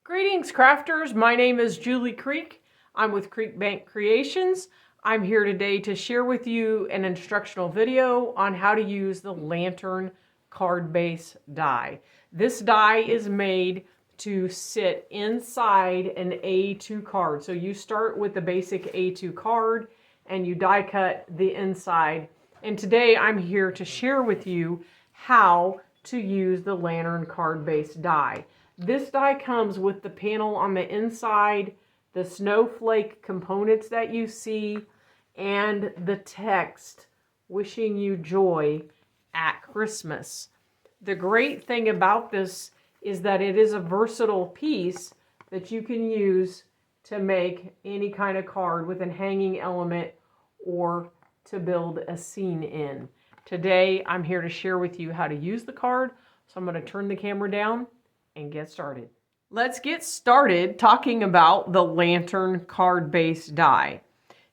Greetings, crafters. My name is Julie Creek. I'm with Creek Bank Creations. I'm here today to share with you an instructional video on how to use the lantern card base die. This die is made to sit inside an A2 card. So you start with the basic A2 card and you die cut the inside. And today I'm here to share with you how to use the lantern card base die. This die comes with the panel on the inside, the snowflake components that you see, and the text wishing you joy at Christmas. The great thing about this is that it is a versatile piece that you can use to make any kind of card with a hanging element or to build a scene in. Today, I'm here to share with you how to use the card, so I'm going to turn the camera down and get started. Let's get started talking about the lantern card base die.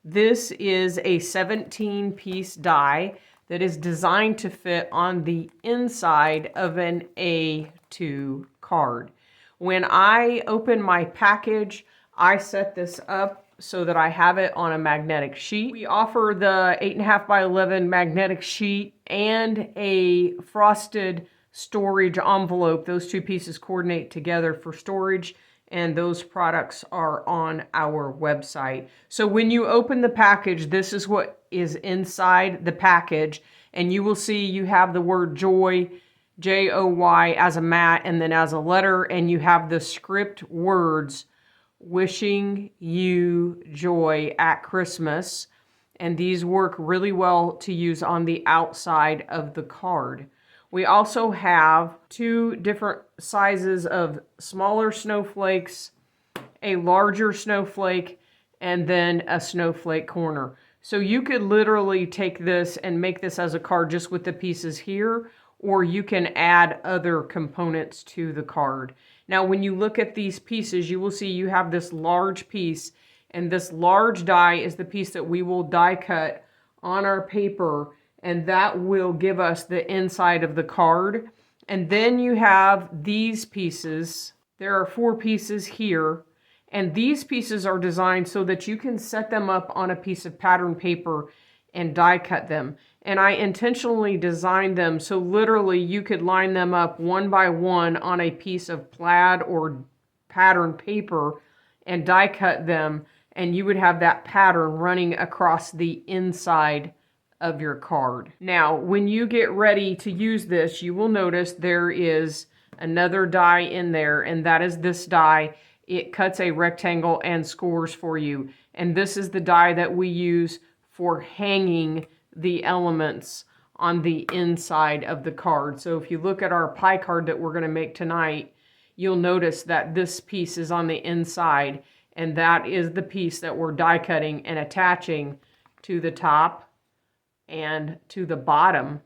This is a 17-piece die that is designed to fit on the inside of an A2 card. When I open my package, I set this up so that I have it on a magnetic sheet. We offer the 8.5 by 11 magnetic sheet and a frosted storage envelope. Those two pieces coordinate together for storage, and those products are on our website. So when you open the package, this is what is inside the package, and you will see you have the word joy, J-O-Y, as a mat and then as a letter, and you have the script words wishing you joy at Christmas, and these work really well to use on the outside of the card. We also have two different sizes of smaller snowflakes, a larger snowflake, and then a snowflake corner. So you could literally take this and make this as a card just with the pieces here, or you can add other components to the card. Now, when you look at these pieces, you will see you have this large piece, and this large die is the piece that we will die cut on our paper, and that will give us the inside of the card. And then you have these pieces. There are 4 pieces here, and these pieces are designed so that you can set them up on a piece of pattern paper and die cut them. And I intentionally designed them so literally you could line them up one by one on a piece of plaid or pattern paper and die cut them, and you would have that pattern running across the inside of your card. Now, when you get ready to use this, you will notice there is another die in there, and that is this die. It cuts a rectangle and scores for you. And this is the die that we use for hanging the elements on the inside of the card. So if you look at our pie card that we're going to make tonight, you'll notice that this piece is on the inside, and that is the piece that we're die cutting and attaching to the top and to the bottom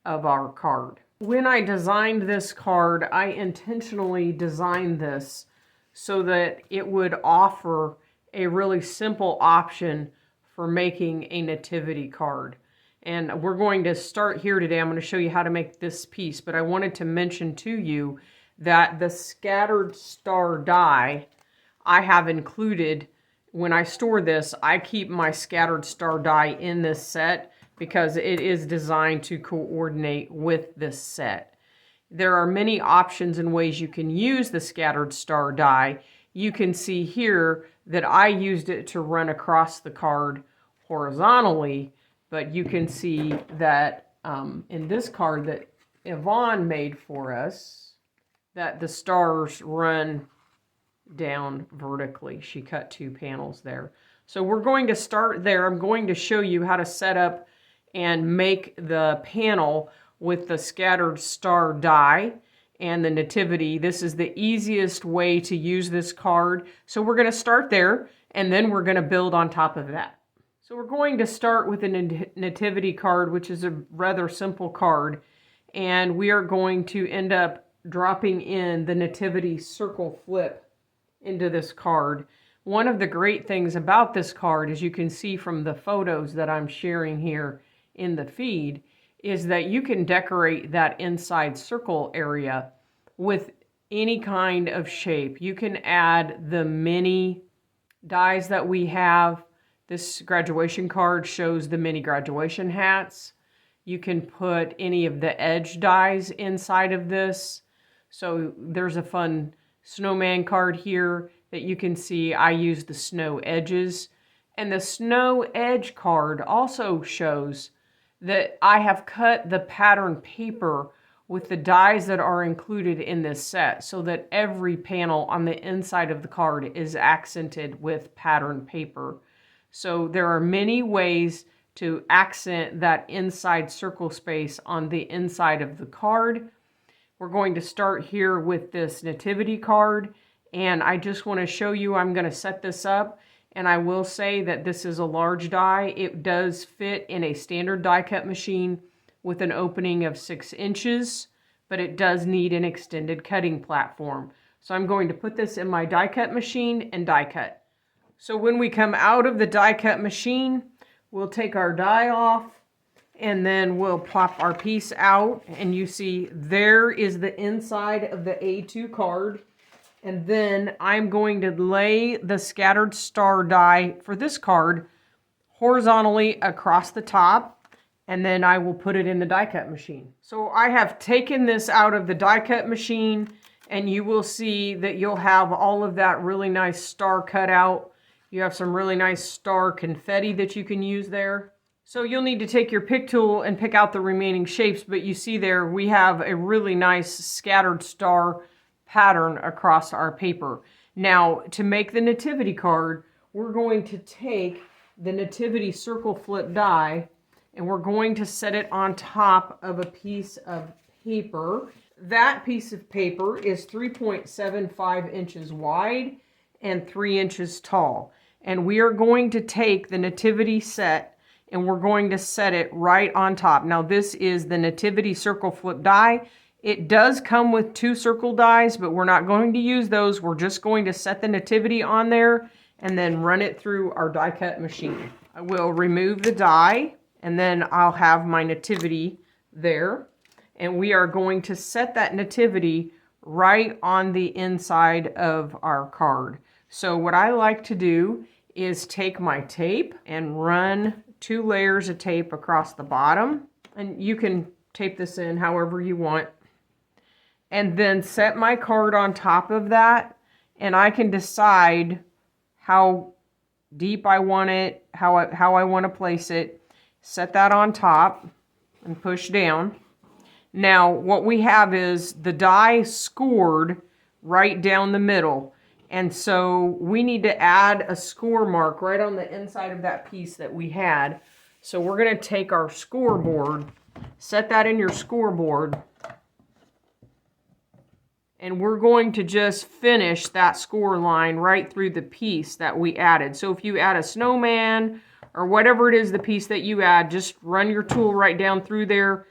of our card. When I designed this card, I intentionally designed this so that it would offer a really simple option for making a nativity card. And we're going to start here today. I'm going to show you how to make this piece, but I wanted to mention to you that the scattered star die I have included. When I store this, I keep my scattered star die in this set because it is designed to coordinate with this set. There are many options and ways you can use the scattered star die. You can see here that I used it to run across the card horizontally, but you can see that in this card that Yvonne made for us, that the stars run down vertically. She cut 2 panels there. So we're going to start there. I'm going to show you how to set up and make the panel with the scattered star die and the nativity. This is the easiest way to use this card. So we're going to start there, and then we're going to build on top of that. So we're going to start with a nativity card, which is a rather simple card, and we are going to end up dropping in the nativity circle flip into this card. One of the great things about this card, as you can see from the photos that I'm sharing here in the feed, is that you can decorate that inside circle area with any kind of shape. You can add the mini dies that we have. This graduation card shows the mini graduation hats. You can put any of the edge dies inside of this. So there's a fun snowman card here that you can see. I use the snow edges. And the snow edge card also shows that I have cut the pattern paper with the dies that are included in this set so that every panel on the inside of the card is accented with pattern paper. So there are many ways to accent that inside circle space on the inside of the card. We're going to start here with this nativity card, and I just want to show you, I'm going to set this up, and I will say that this is a large die. It does fit in a standard die cut machine with an opening of 6 inches, but it does need an extended cutting platform. So I'm going to put this in my die cut machine and die cut. So when we come out of the die cut machine, we'll take our die off and then we'll plop our piece out, and you see there is the inside of the A2 card. And then I'm going to lay the scattered star die for this card horizontally across the top, and then I will put it in the die cut machine. So I have taken this out of the die cut machine, and you will see that you'll have all of that really nice star cut out. You have some really nice star confetti that you can use there. So you'll need to take your pick tool and pick out the remaining shapes, but you see there we have a really nice scattered star pattern across our paper. Now, to make the nativity card, we're going to take the nativity circle flip die and we're going to set it on top of a piece of paper. That piece of paper is 3.75 inches wide and 3 inches tall. And we are going to take the nativity set and we're going to set it right on top. Now this is the nativity circle flip die. It does come with 2 circle dies, but we're not going to use those. We're just going to set the nativity on there and then run it through our die cut machine. I will remove the die and then I'll have my nativity there. And we are going to set that nativity right on the inside of our card. So what I like to do is take my tape and run 2 layers of tape across the bottom. And you can tape this in however you want. And then set my card on top of that. And I can decide how deep I want it, how I want to place it. Set that on top and push down. Now what we have is the die scored right down the middle. And so we need to add a score mark right on the inside of that piece that we had. So we're going to take our scoreboard, set that in your scoreboard, and we're going to just finish that score line right through the piece that we added. So if you add a snowman or whatever it is, the piece that you add, just run your tool right down through there,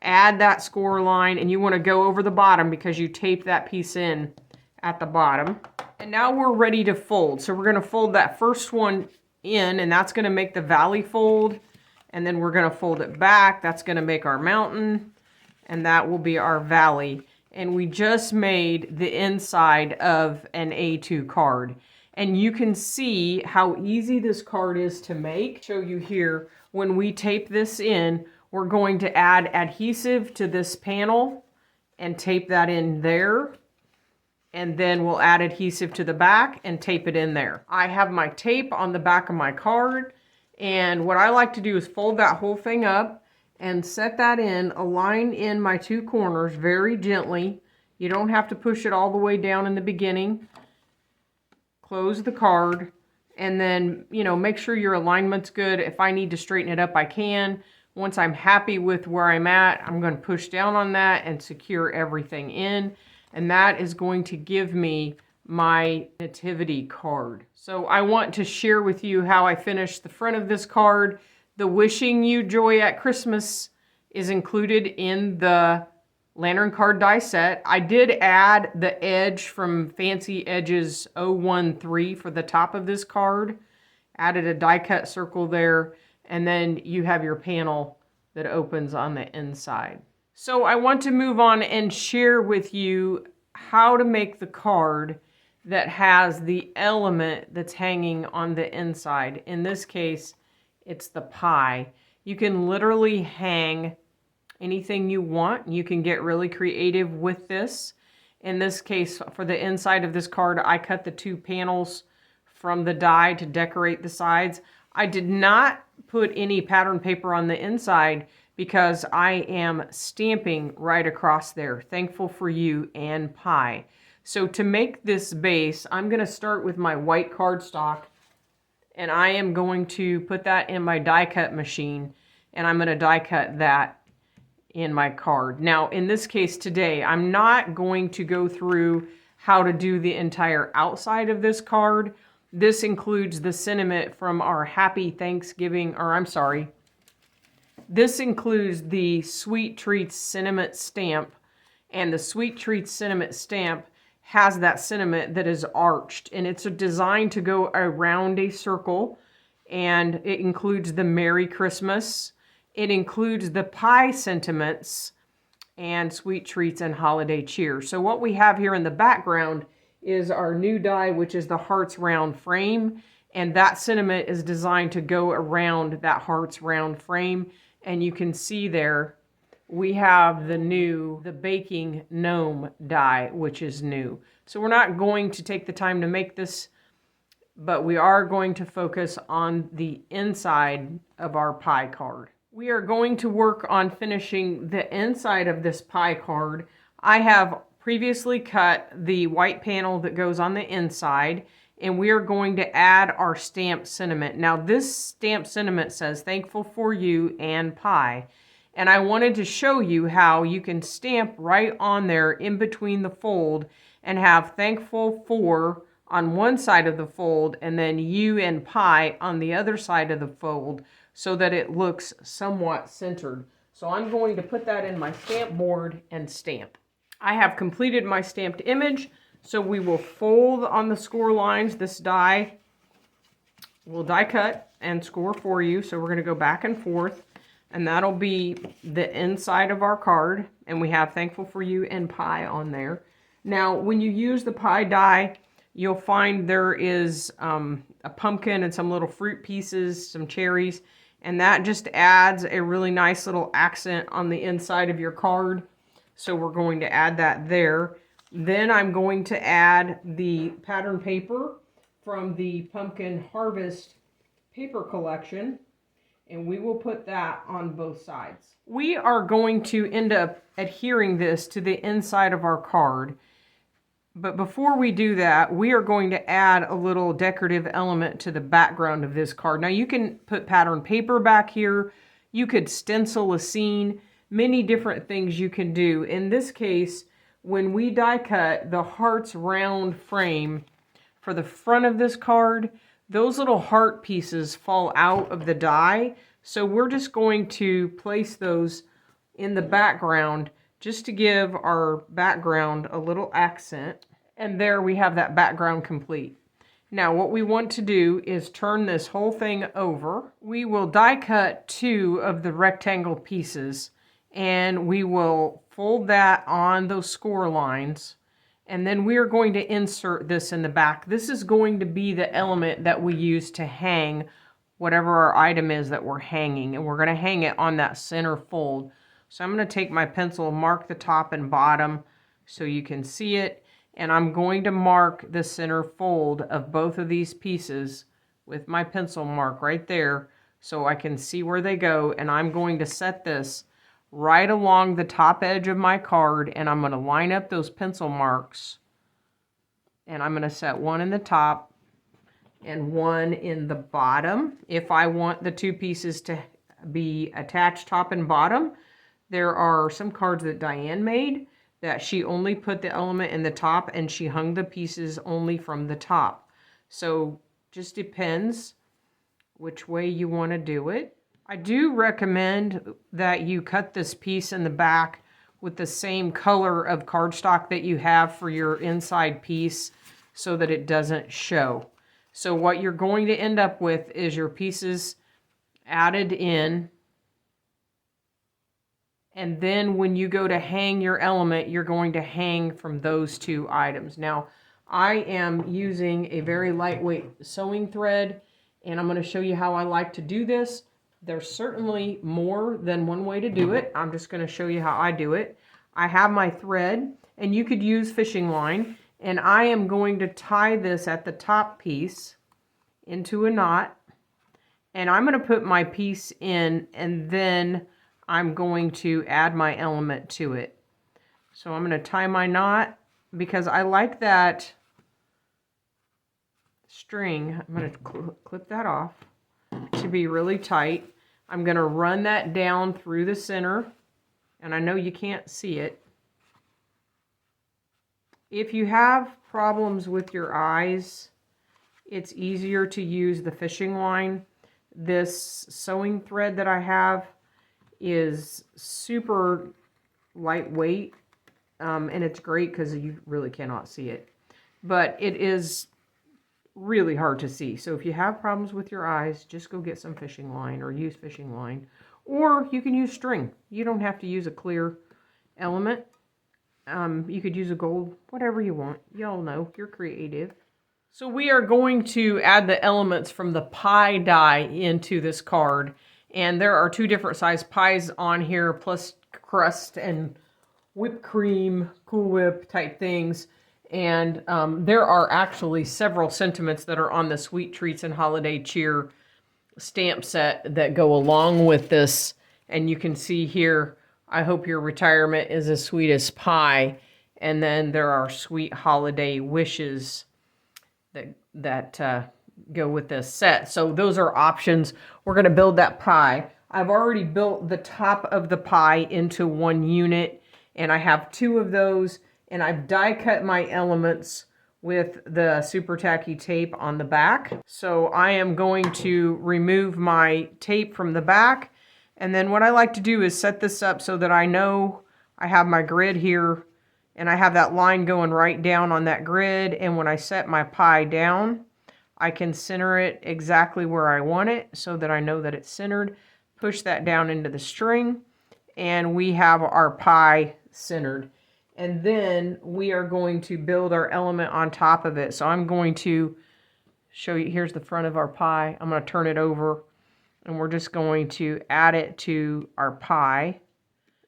add that score line, and you want to go over the bottom because you taped that piece in at the bottom. And now we're ready to fold. So we're going to fold that first one in, and that's going to make the valley fold. And then we're going to fold it back. That's going to make our mountain, and that will be our valley. And we just made the inside of an A2 card. And you can see how easy this card is to make. Show you here, when we tape this in, we're going to add adhesive to this panel and tape that in there. And then we'll add adhesive to the back and tape it in there. I have my tape on the back of my card, and what I like to do is fold that whole thing up and set that in, align in my 2 corners very gently. You don't have to push it all the way down in the beginning. Close the card, and then, make sure your alignment's good. If I need to straighten it up, I can. Once I'm happy with where I'm at, I'm going to push down on that and secure everything in. And that is going to give me my nativity card. So I want to share with you how I finished the front of this card. The Wishing You Joy at Christmas is included in the lantern card die set. I did add the edge from Fancy Edges 013 for the top of this card. Added a die cut circle there. And then you have your panel that opens on the inside. So I want to move on and share with you how to make the card that has the element that's hanging on the inside. In this case, it's the pie. You can literally hang anything you want. You can get really creative with this. In this case, for the inside of this card, I cut the 2 panels from the die to decorate the sides. I did not put any pattern paper on the inside because I am stamping right across there. Thankful for you and pie. So to make this base, I'm going to start with my white cardstock, and I am going to put that in my die cut machine, and I'm going to die cut that in my card. Now, in this case today, I'm not going to go through how to do the entire outside of this card. This includes the sentiment from our Happy Thanksgiving, or I'm sorry, this includes the Sweet Treats Sentiment stamp, and the Sweet Treats Sentiment stamp has that sentiment that is arched, and it's designed to go around a circle, and it includes the Merry Christmas. It includes the pie sentiments and sweet treats and holiday cheer. So what we have here in the background is our new die, which is the Hearts Round frame, and that sentiment is designed to go around that Hearts Round frame. And you can see there we have the baking gnome die, which is new. So we're not going to take the time to make this, but we are going to focus on the inside of our pie card. We are going to work on finishing the inside of this pie card. I have previously cut the white panel that goes on the inside, and we are going to add our stamped sentiment. Now this stamped sentiment says, "Thankful for you and pie." And I wanted to show you how you can stamp right on there in between the fold and have "Thankful for" on one side of the fold and then "you and pie" on the other side of the fold, so that it looks somewhat centered. So I'm going to put that in my stamp board and stamp. I have completed my stamped image, so we will fold on the score lines. This die will die cut and score for you, so we're going to go back and forth. And that'll be the inside of our card. And we have "Thankful for you" and pie on there. Now, when you use the pie die, you'll find there is a pumpkin and some little fruit pieces, some cherries. And that just adds a really nice little accent on the inside of your card. So we're going to add that there. Then I'm going to add the pattern paper from the Pumpkin Harvest paper collection. And we will put that on both sides. We are going to end up adhering this to the inside of our card. But before we do that, we are going to add a little decorative element to the background of this card. Now you can put pattern paper back here. You could stencil a scene. Many different things you can do. In this case, when we die cut the Hearts Round frame for the front of this card, those little heart pieces fall out of the die, so we're just going to place those in the background just to give our background a little accent. And there we have that background complete. Now what we want to do is turn this whole thing over. We will die cut 2 of the rectangle pieces, and we will fold that on those score lines. And then we are going to insert this in the back. This is going to be the element that we use to hang whatever our item is that we're hanging. And we're going to hang it on that center fold. So I'm going to take my pencil, mark the top and bottom so you can see it. And I'm going to mark the center fold of both of these pieces with my pencil mark right there so I can see where they go. And I'm going to set this right along the top edge of my card, and I'm going to line up those pencil marks, and I'm going to set one in the top and one in the bottom. If I want the 2 pieces to be attached top and bottom, there are some cards that Diane made that she only put the element in the top and she hung the pieces only from the top. So just depends which way you want to do it. I do recommend that you cut this piece in the back with the same color of cardstock that you have for your inside piece so that it doesn't show. So what you're going to end up with is your pieces added in And then when you go to hang your element, you're going to hang from those two items. Now, I am using a very lightweight sewing thread, and I'm going to show you how I like to do this. There's certainly more than one way to do it. I'm just going to show you how I do it. I have my thread, and you could use fishing line, and I am going to tie this at the top piece into a knot, and I'm going to put my piece in, and then I'm going to add my element to it. So I'm going to tie my knot because I like that string. I'm going to clip that off to be really tight. I'm going to run that down through the center, and I know you can't see it. If you have problems with your eyes, it's easier to use the fishing line. This sewing thread that I have is super lightweight, and it's great because you really cannot see it. But it is really hard to see. So if you have problems with your eyes, just go get some fishing line or use fishing line. Or you can use string. You don't have to use a clear element. You could use a gold, whatever you want. Y'all know, you're creative. So we are going to add the elements from the pie die into this card. And there are 2 different size pies on here, plus crust and whipped cream, Cool Whip type things. And there are actually several sentiments that are on the Sweet Treats and Holiday Cheer stamp set that go along with this. And you can see here, I hope your retirement is as sweet as pie. And then there are sweet holiday wishes that go with this set. So those are options. We're going to build that pie. I've already built the top of the pie into 1 unit, and I have 2 of those, and I've die cut my elements with the super tacky tape on the back. So I am going to remove my tape from the back, and then what I like to do is set this up so that I know I have my grid here, and I have that line going right down on that grid, and when I set my pie down, I can center it exactly where I want it so that I know that it's centered. Push that down into the string, and we have our pie centered. And then we are going to build our element on top of it. So I'm going to show you, here's the front of our pie. I'm going to turn it over, and we're just going to add it to our pie.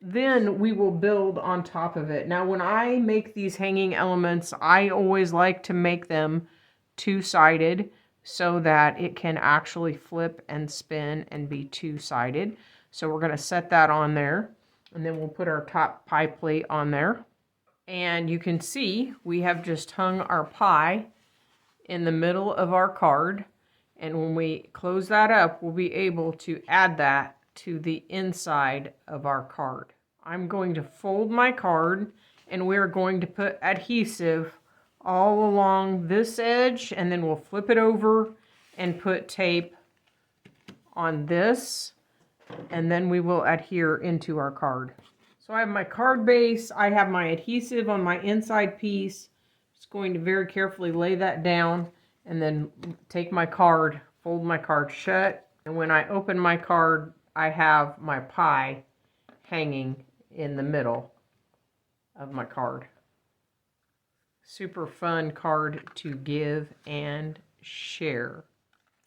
Then we will build on top of it. Now, when I make these hanging elements, I always like to make them 2-sided so that it can actually flip and spin and be 2-sided. So we're going to set that on there, and then we'll put our top pie plate on there. And you can see we have just hung our pie in the middle of our card. And when we close that up, we'll be able to add that to the inside of our card. I'm going to fold my card, and we're going to put adhesive all along this edge, and then we'll flip it over and put tape on this, and then we will adhere into our card. So I have my card base, I have my adhesive on my inside piece. Just going to very carefully lay that down, and then take my card, fold my card shut, and when I open my card, I have my pie hanging in the middle of my card. Super fun card to give and share.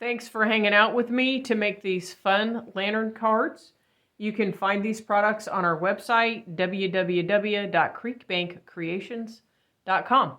Thanks for hanging out with me to make these fun lantern cards. You can find these products on our website, www.creekbankcreations.com.